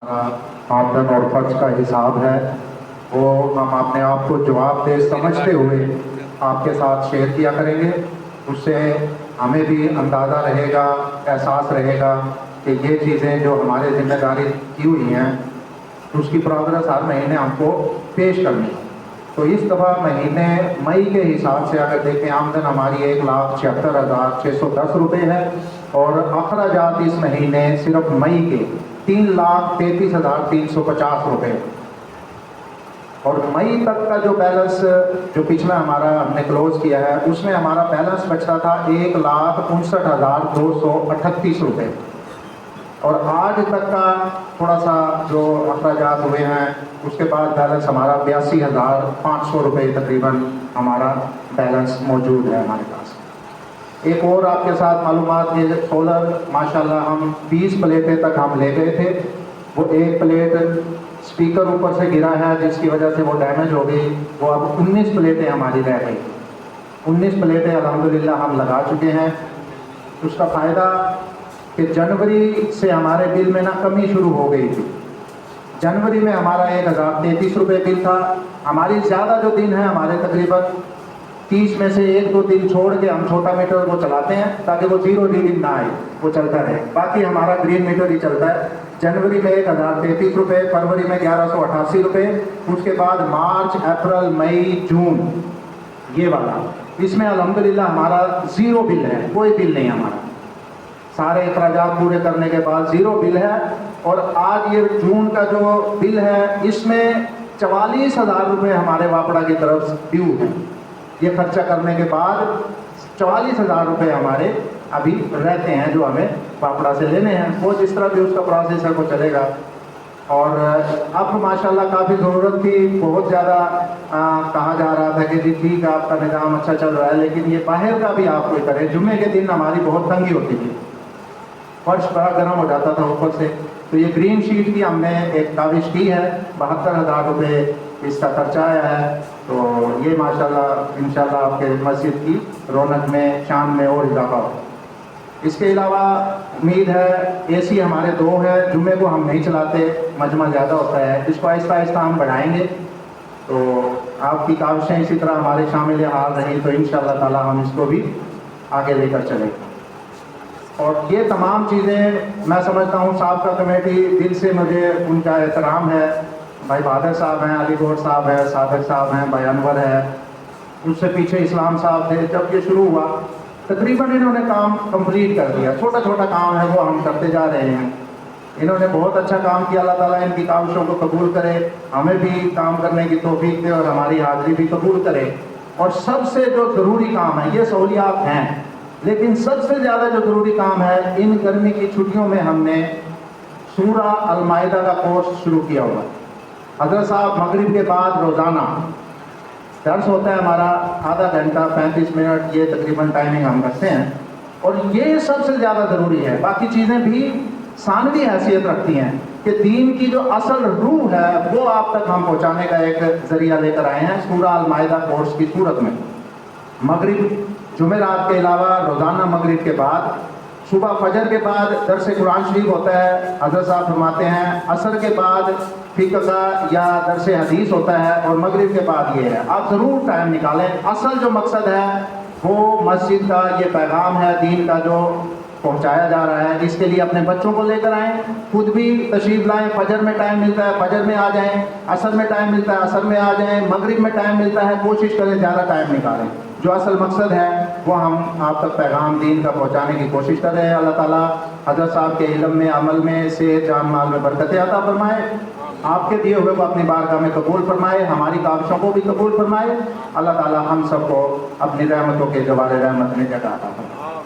आमदन और खर्च का हिसाब है वो हम अपने आप को जवाबदेह समझते हुए आपके साथ शेयर किया करेंगे। उससे हमें भी अंदाज़ा रहेगा, एहसास रहेगा कि ये चीज़ें जो हमारे जिम्मेदारी की हुई हैं उसकी प्रोग्रेस हर महीने हमको पेश करनी। तो इस दफ़ा महीने मई के हिसाब से अगर देखें, आमदन हमारी 1,76,610 रुपये है और अखराजात इस महीने सिर्फ मई के 3,33,350 रुपये। और मई तक का जो बैलेंस जो पिछला हमारा हमने क्लोज किया है उसमें हमारा बैलेंस बचता था 1,59,238 रुपये। और आज तक का थोड़ा सा जो अखराजात हुए हैं उसके बाद बैलेंस हमारा 82,500 रुपये तकरीबन हमारा बैलेंस मौजूद है हमारे पास। एक और आपके साथ मालूमात ये सोलर माशाल्लाह हम 20 प्लेटें तक हम ले गए थे। वो एक प्लेट स्पीकर ऊपर से गिरा है जिसकी वजह से वो डैमेज हो गई। वो अब 19 प्लेटें हमारी रह गई। 19 प्लेटें अल्हम्दुलिल्लाह हम लगा चुके हैं। उसका फ़ायदा कि जनवरी से हमारे बिल में ना कमी शुरू हो गई थी। जनवरी में हमारा 1,033 रुपये बिल था। हमारी ज़्यादा जो दिन है हमारे तकरीबन 30 में से 1-2 दिन छोड़ के हम छोटा मीटर को चलाते हैं ताकि वो जीरो रीडिंग ना आए, वो चलता रहे। बाकी हमारा ग्रीन मीटर ही चलता है। जनवरी में 1,033 रुपये, फरवरी में 1,188 रुपये, उसके बाद मार्च, अप्रैल, मई, जून ये वाला, इसमें अल्हम्दुलिल्लाह हमारा ज़ीरो बिल है, कोई बिल नहीं हमारा। सारे अखराजात पूरे करने के बाद ज़ीरो बिल है। और आज ये जून का जो बिल है इसमें 44,000 रुपये हमारे वापड़ा की तरफ ड्यू है। ये खर्चा करने के बाद 44,000 रुपये हमारे अभी रहते हैं जो हमें वापड़ा से लेने हैं। वो जिस तरह भी उसका प्रोसेस है वो चलेगा। और अब माशाल्लाह काफ़ी ज़रूरत थी, बहुत ज़्यादा कहा जा रहा था कि जी ठीक है आपका निज़ाम अच्छा चल रहा है, लेकिन ये बाहर का भी आप कोई करें। जुम्मे के दिन हमारी बहुत तंगी होती थी, फर्श बड़ा गर्म हो जाता था ऊपर से। तो ये ग्रीन शीट की हमने एक काविश की है, 72,000 रुपये इसका खर्चा आया है। तो ये माशाल्लाह इंशाल्लाह आपके मस्जिद की रौनक में, शान में और इजाफा हो। इसके अलावा उम्मीद है एसी हमारे 2 हैं, जुम्मे को हम नहीं चलाते, मजमा ज़्यादा होता है, इसको आहिस्ता आहिस्ता हम बढ़ाएंगे। तो आपकी काविशें इसी तरह हमारे शामिल हाल रही तो इंशाल्लाह ताला हम इसको भी आगे लेकर चलेंगे। और ये तमाम चीज़ें मैं समझता हूँ साबका कमेटी दिल से मुझे उनका एहतराम है। भाई बहादुर साहब हैं, अली गौर साहब हैं, सादिक साहब हैं, भाई अनवर है, उससे पीछे इस्लाम साहब थे। जब ये शुरू हुआ तकरीबन इन्होंने काम कंप्लीट कर दिया। छोटा छोटा काम है वो हम करते जा रहे हैं। इन्होंने बहुत अच्छा काम किया। अल्लाह ताला इनकी काविशों को कबूल करे, हमें भी काम करने की तौफीक दे और हमारी हाज़िरी भी कबूल करे। और सबसे जो ज़रूरी काम है, ये सहूलियात हैं, लेकिन सबसे ज़्यादा जो ज़रूरी काम है, इन गर्मी की छुट्टियों में हमने सूरा अल माइदा का कोर्स शुरू किया हुआ। हज़रत साहब मगरिब के बाद रोज़ाना दर्स होता है हमारा, आधा घंटा 35 मिनट, ये तकरीबन टाइमिंग हम रखते हैं। और ये सबसे ज़्यादा ज़रूरी है। बाकी चीज़ें भी सानवी हैसियत रखती हैं कि दीन की जो असल रूह है वो आप तक हम पहुँचाने का एक ज़रिया लेकर आए हैं सूरा अल माइदा कोर्स की सूरत में। मगरिब जुमेरात के अलावा रोज़ाना मगरिब के बाद, सुबह फजर के बाद दर्स कुरान शरीफ होता है। हज़रत साहब फरमाते हैं असर के बाद फ़िक़्ह का या दर्स हदीस होता है और मगरिब के बाद ये है। आप ज़रूर टाइम निकालें। असल जो मकसद है वो मस्जिद का ये पैगाम है, दीन का जो पहुंचाया जा रहा है, इसके लिए अपने बच्चों को लेकर आएँ, खुद भी तशरीफ़ लाएँ। फजर में टाइम मिलता है फजर में आ जाएँ, असर में टाइम मिलता है असर में आ जाएँ, मगरिब में टाइम मिलता है कोशिश करें ज़्यादा टाइम निकालें। जो असल मकसद है वो हम आप तक पैगाम दीन का पहुँचाने की कोशिश कर रहे हैं। अल्लाह ताला हज़रत साहब के इल्म में, अमल में, सेहत जान माल में बरकतें अता फरमाए। आपके दिए हुए को अपनी बारगाह में कबूल फरमाए, हमारी काविशों को भी कबूल फरमाए। अल्लाह ताला हम सबको अपनी रहमतों के जवारे रहमत में जगह अता फरमाए।